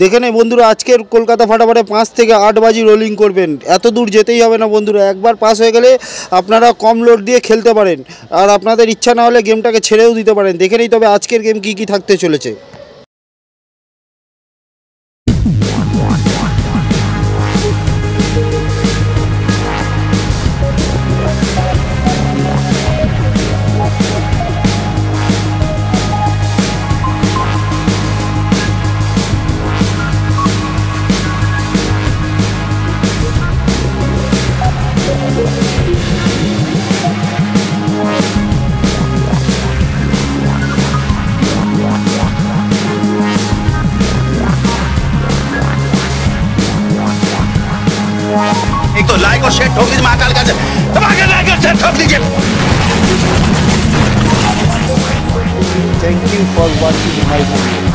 দেখে নেই বন্ধুরা, আজকের কলকাতা ফাটাফাটে 5 থেকে 8 বাজি রোলিং করবেন। এত দূর যেতেই হবে না বন্ধুরা, একবার পাস হয়ে গেলে আপনারা কম লোড দিয়ে খেলতে পারেন, আর আপনাদের ইচ্ছা না হলে গেমটাকে ছেড়েও দিতে পারেন। দেখে নেই তবে আজকের গেম কি কি থাকতে চলেছে। एक तो लाइक और शेयर ठोक दीजिए महाकाल का, लाइक और शेयर ठोक दीजिए। Thank you for watching my video.